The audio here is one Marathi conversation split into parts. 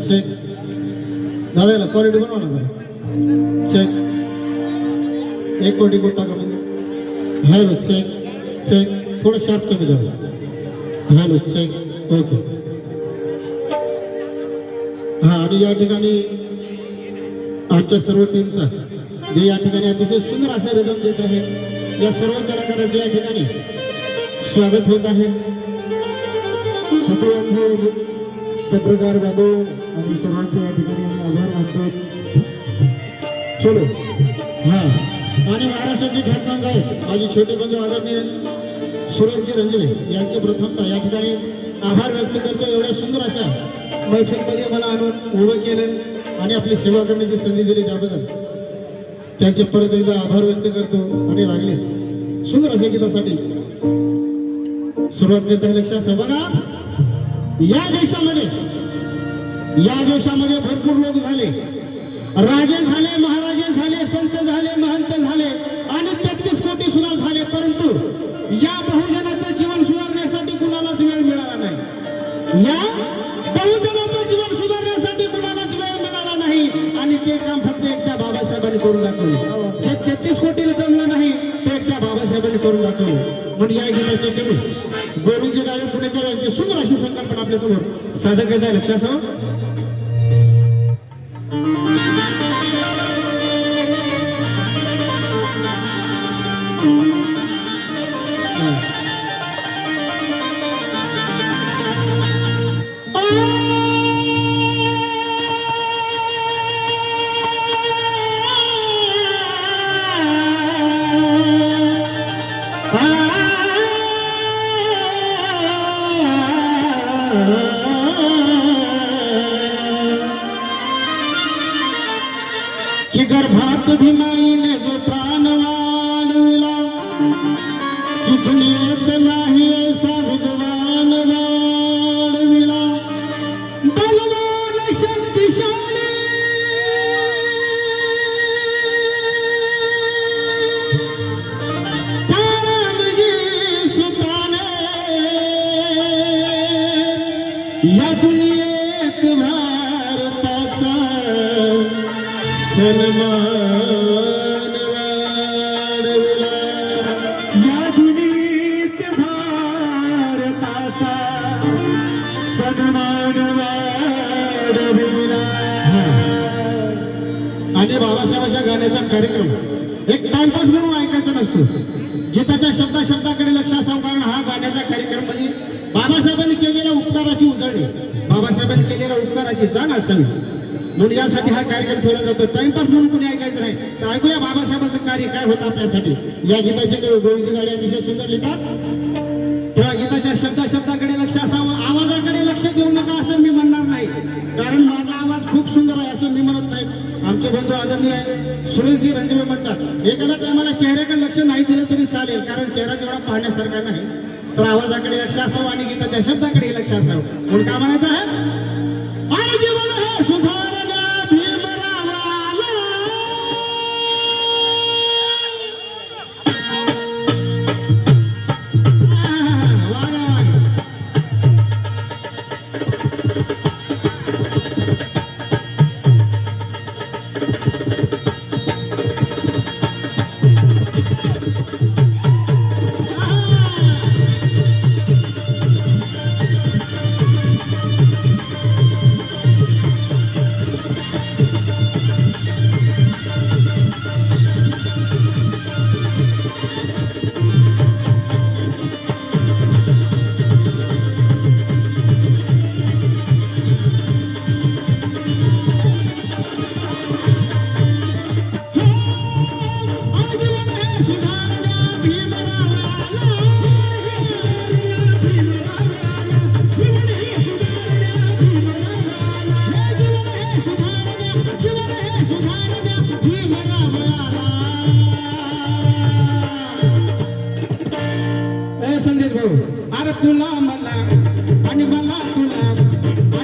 चेक दादा क्वालिटी बनवा ना जरा चेक 1 कोटी को टाका म्हणजे हॅलो चेक चेक थोडं शार्प कमी करा हॅलो चेक ओके हा आणि या ठिकाणी आमच्या सर्व टीमचा जे या ठिकाणी अतिशय सुंदर असा रिदम देत आहे या सर्व कलाकारांचे या ठिकाणी स्वागत होत आहे पत्रकार बांधव आणि सर्वांचे या ठिकाणी आभार मानतो चलो हा आणि महाराष्ट्राचे ख्यातनाम गायक माझे छोटे बंधू आदरणीय सुरेशजी रंजवे यांचे प्रथमतः या ठिकाणी आभार व्यक्त करतो एवढ्या सुंदर अशा मैफिलमध्ये मला आणून उभं केलं आणि आपली सेवा करण्याची संधी दिली त्याबद्दल त्यांचे परत एकदा आभार व्यक्त करतो आणि लागलेच सुंदर अशा गीतासाठी सुरुवात करता लक्षात बघा या देशामध्ये भरपूर लोक झाले राजे झाले महाराजे झाले संत झाले महंत झाले आणि 33 कोटी सुद्धा झाले परंतु या बहुजनाचं जीवन सुधारण्यासाठी कुणालाच वेळ मिळाला नाही या बहुजनाचं जीवन सुधारण्यासाठी कुणालाच वेळ मिळाला नाही आणि ते काम फक्त एकट्या बाबासाहेबांनी करून दाखवले जे 33 कोटीला जमलं नाही ते एकट्या बाबासाहेबांनी करून दाखवले म्हणून या गीताचे कवी गोविंदजी गावे पुणेकर यांची सुंदर अशी संकल्पना आपल्यासमोर सादर करत आहे लक्षात कि गर्भात भी माईने जो प्राण वाढविला कि दुनियेत नाही ऐसा विद्वान वाढविला बलवान शक्तिशाली तारामजी सुताने या दुनियेत भारताचा सन्मान वाढविला या दुनियेत भारताचा सन्मान वाढविला आणि बाबासाहेबांच्या गाण्याचा कार्यक्रम एक टाइमपास म्हणून ऐकायचा नसतो गीताच्या शब्दाकडे लक्ष असावं कारण हा गाण्याचा कार्यक्रम म्हणजे बाबासाहेबांनी केलेल्या उपकाराची उजळणी बाबासाहेबांनी केलेल्या उपकाराची जाण असावी म्हणून यासाठी हा कार्यक्रम ठेवला जातो टाइमपास म्हणून कोणी ऐकायचं नाही तर ऐकूया बाबासाहेबांचं कार्य काय होतं आपल्यासाठी या गीताचे गोविंदजी गाडे अतिशय सुंदर लिहितात तेव्हा गीताच्या शब्दाकडे लक्ष असावं आवाजाकडे लक्ष देऊ नका असं मी म्हणणार नाही कारण माझा आवाज खूप सुंदर आहे असं मी म्हणत नाही आमचे बंधू आदरणीय सुरेशजी रंजवे म्हणतात एखाद्या टायमाला चेहऱ्याकडे लक्ष नाही दिलं तरी चालेल कारण चेहरा तेवढा पाहण्यासारखा नाही तर आवाजाकडे लक्ष असावं आणि गीताच्या शब्दाकडे लक्ष असावं म्हणून काय म्हणायचं आहे आणि जीवन हे सुधारण्या भीमरावाला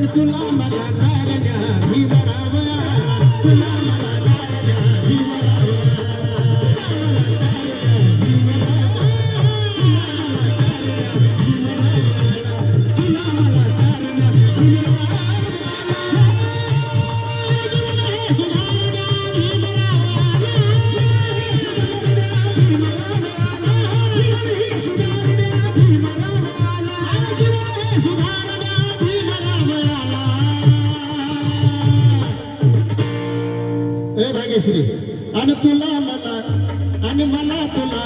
आणि तुला मला तारण्या भीमरावया तुला मला तारण्या भीमरावया भाग्यश्री आणि तुला मला आणि मला तुला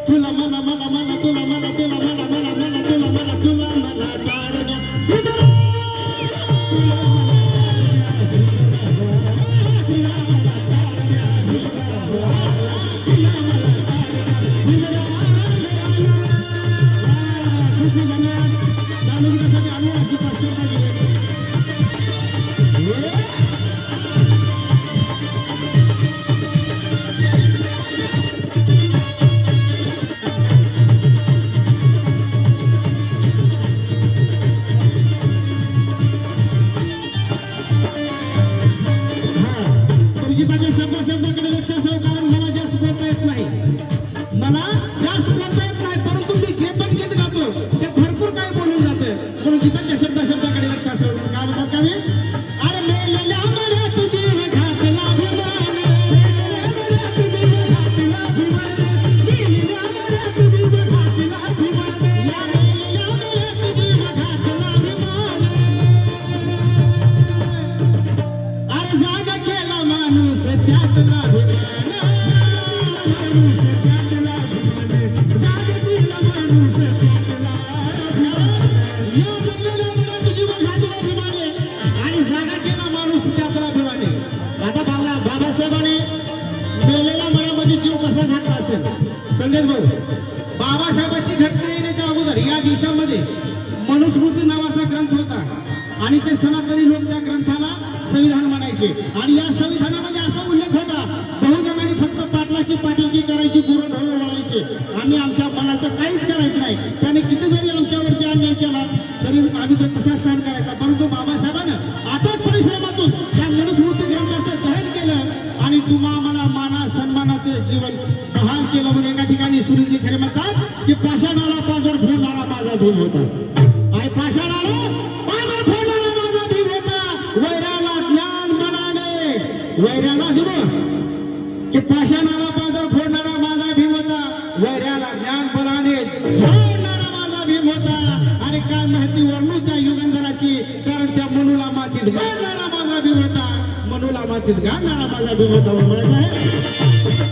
तुला मला मला मला तुला मला तुला मला मला मला तुला मला तुला मला तारण्या चालू विकासाची आम्ही अशी 500 रुपये गीताच्या शब्दाकडे लक्ष असावं कारण मला जास्त बोलता येत नाही परंतु मी जे पण गीत गातो ते भरपूर काही बोलून जाते म्हणून गीताच्या शब्दाकडे लक्ष असावं काय म्हणतात का मी अरे मेलेल्या मला तुझी घातला अभिमान अरे जागा केला माणूस त्यातला आणि जागा केला माणूस त्यातला अभिमाने आता बाबासाहेबांनी मेलेल्या मनामध्ये जीव कसा घातला असेल संदेश भाऊ बाबासाहेबांची घटना येण्याच्या अगोदर या देशामध्ये मनुस्मृती नावाचा ग्रंथ होता आणि ते सनातनी लोक त्या ग्रंथाला संविधान म्हणायचे आणि या संविधानामध्ये असा उल्लेख होता बहुजनांनी फक्त पाटलाची पाटीलकी करायची गुरु ढोल वळायचे आम्ही आमच्या मनाचं काहीच करायचं नाही त्याने किती जरी आमच्यावरती अन्याय केला तरी आम्ही तो तसाच सहन करायचा परंतु बाबासाहेबांनं अथक परिश्रमातून त्या मनुस्मृती ग्रंथाचं दहन केलं आणि तुम्हा मला माना सन्मानाचे जीवन बहाल केलं म्हणून एका ठिकाणी सुनीलजी खरे म्हणतात की पाषाणाला पाजर फोडणारा माझा भीम होता आणि पाषाणाला पाजर फोडणारा माझा भीम होता वैराला ज्ञान मनाने वैराला दिल की पाषाणाला पाजर फोडणारा माझा भीम होता वैराला ज्ञान बलाने फोडणारा माझा भीम होता आणि काय माहिती वर्णू त्या युगंधराची कारण त्या मनूला मातीत गाडणारा माझा भीम होता मनूला मातीत गाडणारा माझा भीम होता म्हणायचं आहे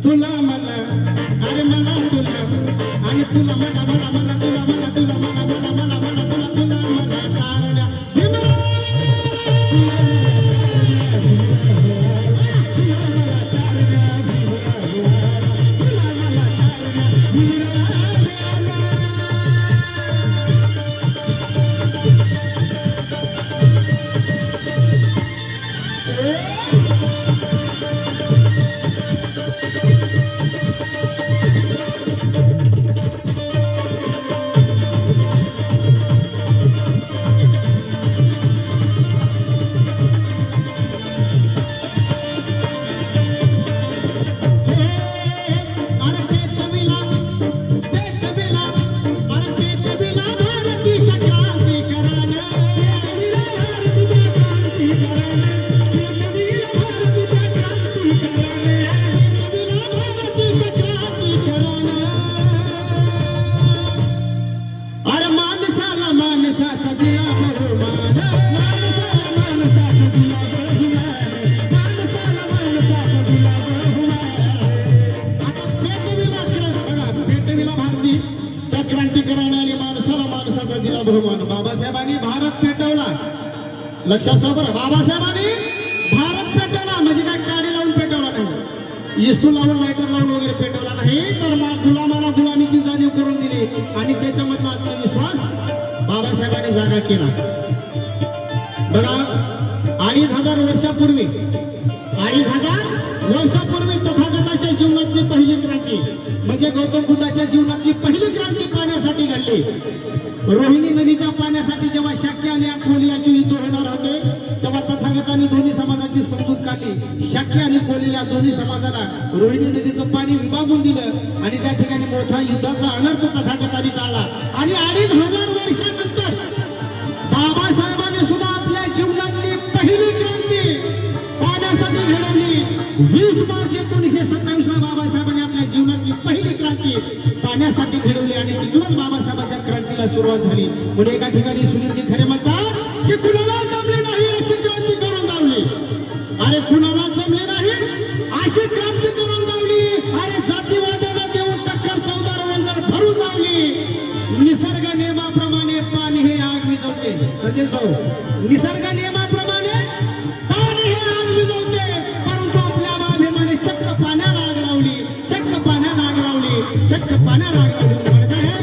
तुला मला अरे मला तुला आणि तुला मला मला मला तुला मला तुला मला मला मला मला तुला तुला मला तारण्या बहुमान. बाबासाहेबांनी भारत पेटवला. लक्षात ठेवा बरं, बाबासाहेबांनी भारत पेटवला म्हणजे काय काडी लावून पेटवला नाही, इस्तू लावून लायटर लावून वगैरे पेटवला नाही, तर गुलामाला गुलामीची जाणीव करून दिली आणि त्याच्यामधला आत्मविश्वास बाबासाहेबांनी जागा केला. बघा 2500 वर्षापूर्वी, 2500 वर्षापूर्वी तथागताच्या जीवनातली पहिली क्रांती म्हणजे गौतम बुद्धाच्या जीवनातली पहिली क्रांती पाण्यासाठी घडली. रोहिणी नदीच्या पाण्यासाठी जेव्हा शाक्य आणि कोलियाचे युद्ध होणार होते तेव्हा तथागतांनी दोन्ही समाजाची समजूत काढली. शाक्य आणि कोली या दोन्ही समाजाला रोहिणी नदीचं पाणी विभागून दिलं आणि त्या ठिकाणी मोठा युद्धाचा अनर्थ तथागतांनी टाळला. आणि 2500 वर्षानंतर बाबासाहेबांनी सुद्धा आपल्या जीवनातली पहिली क्रांती पाण्यासाठी घडवली. 20 मार्च 1927 ला बाबासाहेबांनी आपल्या जीवनातली पहिली क्रांती पाण्यासाठी घडवली आणि तिथूनच बाबासाहेबांच्या क्रांतीला सुरुवात झाली. पुढे एका ठिकाणी सुनीलजी खरे म्हणतात की कुणाला जमले नाही अशी क्रांती करून दावली. अरे कुणाला जमले नाही अशी क्रांती करून दावली. अरे जातीवादाला देऊन टक्कर 14 वंजर भरून दावली. निसर्ग नियमाप्रमाणे पाणी हे आग विझवते. सतेज भाऊ, निसर्ग नियमाप्रमाणे पाणी हे आग विझवते, परंतु आपल्या अभिमाने चक्क पाण्याला आग लावली, चक्क पाण्याला आग लावली, चक्क पाण्याला आग लावली. म्हणत आहे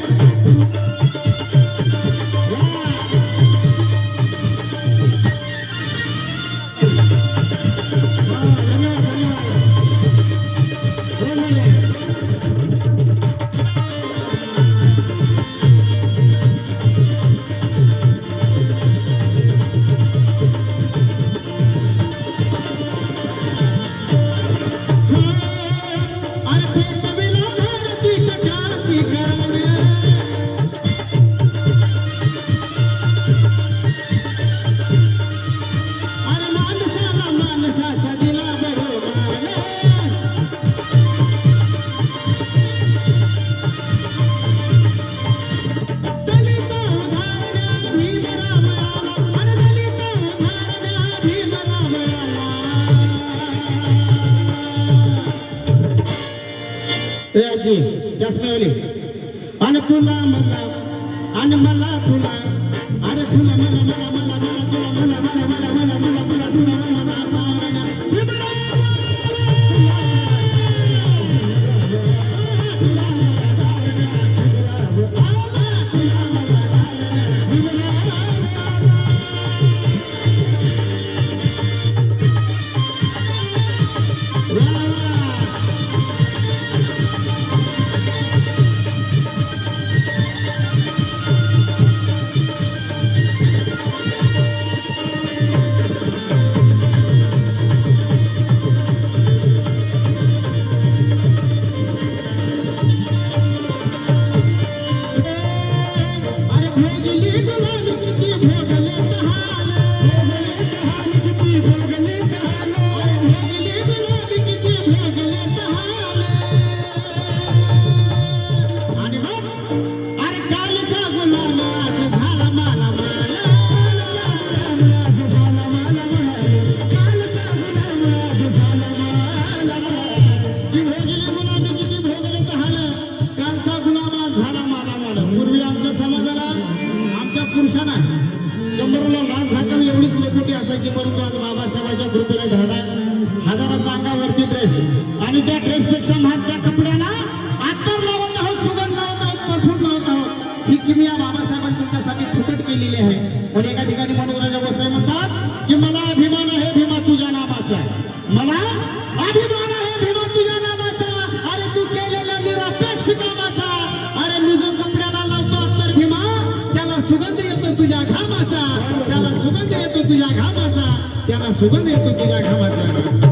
चष्मेवाली आणि तुला मला आणि मला तुला, अरे तुला मला मला मला मला तुला मला मला मला मला मला तुला तुला मला आणि त्या ड्रेसपेक्षा महाग त्या कपड्याला अस्तर लावत आहोत, सुगंध लावत आहोत, परफ्यूम लावत आहोत. ही किमया बाबासाहेबांनी तुमच्यासाठी फुकट केलेली आहे. पण एका ठिकाणी मनोराजा गोसाई म्हणतात की मला अभिमान आहे भीमा तुझ्या नामाचा, मला अभिमान आहे भीमा तुझ्या नामाचा. अरे तू केलेल्या निरपेक्ष कामाचा. अरे मी जो कपड्याला लावतो अत्तर भीमा त्याला सुगंध येतो तुझ्या घामाचा, त्याला सुगंध येतो तुझ्या घामाचा, त्याला सुगंध येतो तुझ्या घामाचा.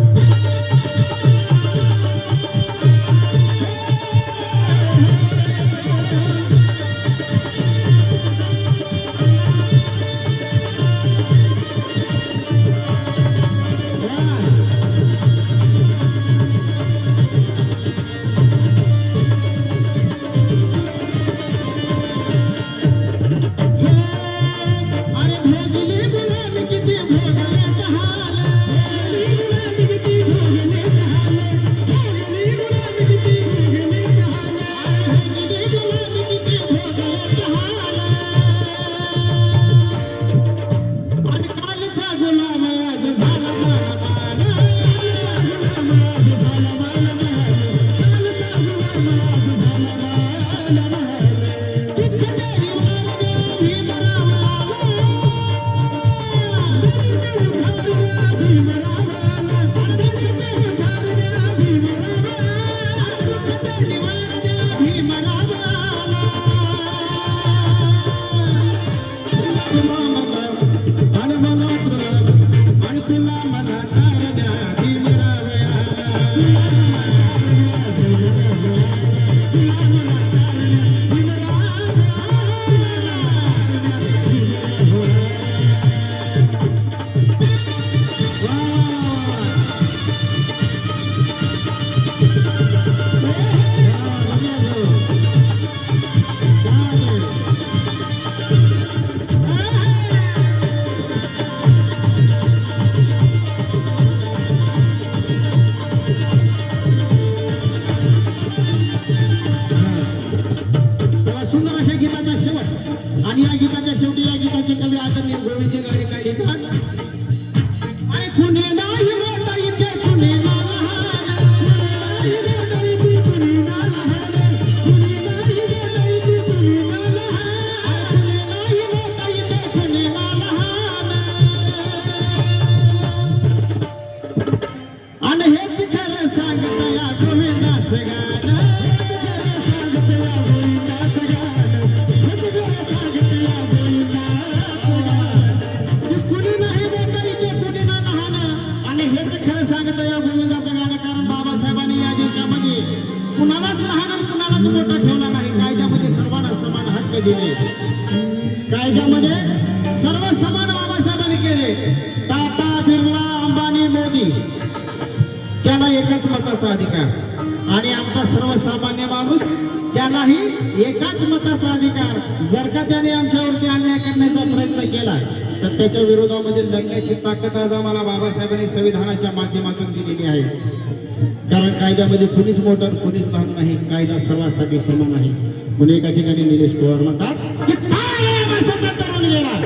गाणं सांगत या गोविंदाचं गाणं सांगत या गोविंदाचं गाणं कुणी नाही मोठं इथे कुणी ना लहान आणि हेच खरं सांगत या गोविंदाचं गाणं कारण बाबासाहेबांनी या देशामध्ये कुणालाच लहान आणि कुणालाच मोठा ठेवला नाही कायद्यामध्ये सर्वांना समान हक्क दिले कायद्यामध्ये सर्व समान बाबासाहेबांनी केले टाटा बिर्ला अंबानी मोदी त्याला एकच मताचा अधिकार आणि आमचा सर्वसामान्य माणूस त्यालाही एकाच मताचा अधिकार जर का त्याने आमच्यावरती अन्याय करण्याचा प्रयत्न केला तर त्याच्या विरोधामध्ये लढण्याची ताकद आज आम्हाला बाबासाहेबांनी संविधानाच्या माध्यमातून दिलेली आहे कारण कायद्यामध्ये कुणीच मोठं कुणीच लहान नाही कायदा सर्वांसाठी समान आहे म्हणून एका ठिकाणी निलेश पवार म्हणतात की तरुण गेला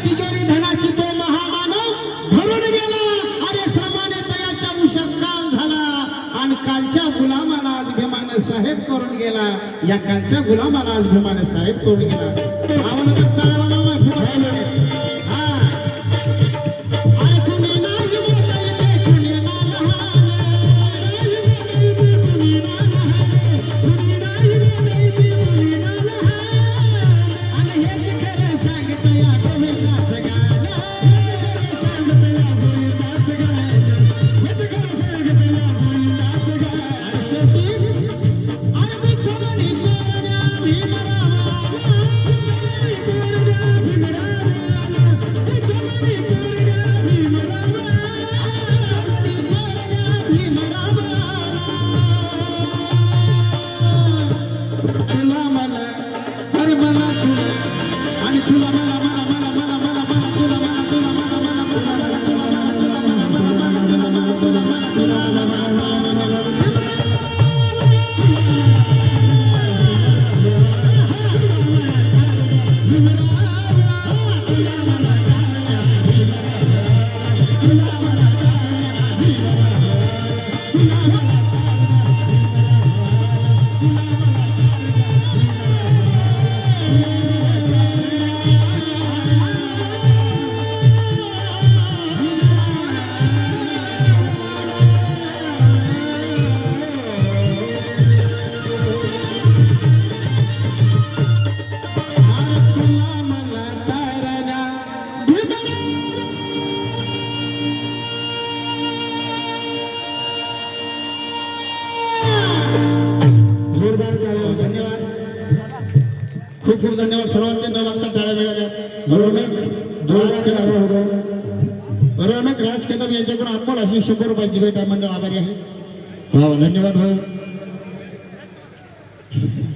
तिजोरी धनाची तो महामानव भरून गेला अरे श्रमाने तयाच्या उशात काल झाला आणि कालच्या गुलामाला आज भीमाने साहेब करून गेला या कालच्या गुलामाला आज भीमाने साहेब करून गेला खूप खूप धन्यवाद सर्वांचे न मागता टाळ्या मिळाल्या रौनक राज कदम यांच्याकडून अनमोल अशी 100 रुपयाची भेट मंडळ आभारी आहे धन्यवाद भाऊ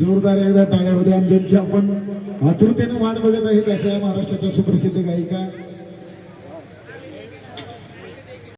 जोरदार एकदा टाळ्या होत्या आणि ज्यांची आपण आतुरतेने वाट बघत आहेत अशा महाराष्ट्राच्या सुप्रसिद्ध गायिका